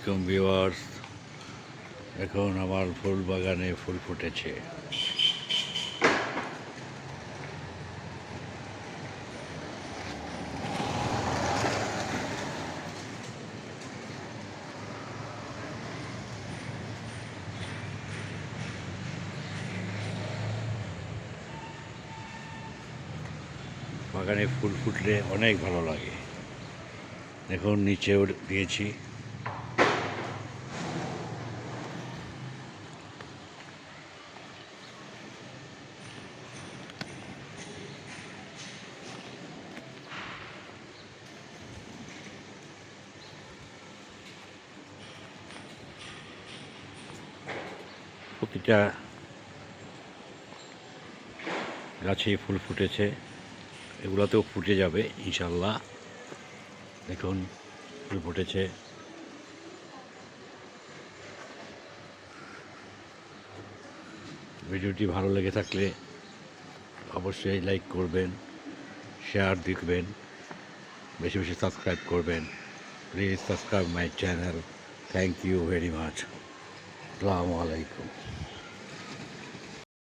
আলাইকুম ভিউয়ার্স। এখন আমার ফুল বাগানে ফুল ফুটেছে। বাগানে ফুল ফুটলে অনেক ভালো লাগে। এখন নিচেও দিয়েছি। প্রতিটা গাছে ফুল ফুটেছে, এগুলোতেও ফুটে যাবে ইনশাল্লাহ। দেখুন ফুল ফুটেছে। ভিডিওটি ভালো লেগে থাকলে অবশ্যই লাইক করবেন, শেয়ার দিবেন, বেশি বেশি সাবস্ক্রাইব করবেন। Please subscribe my channel. Thank you very much. আসসালামু আলাইকুম।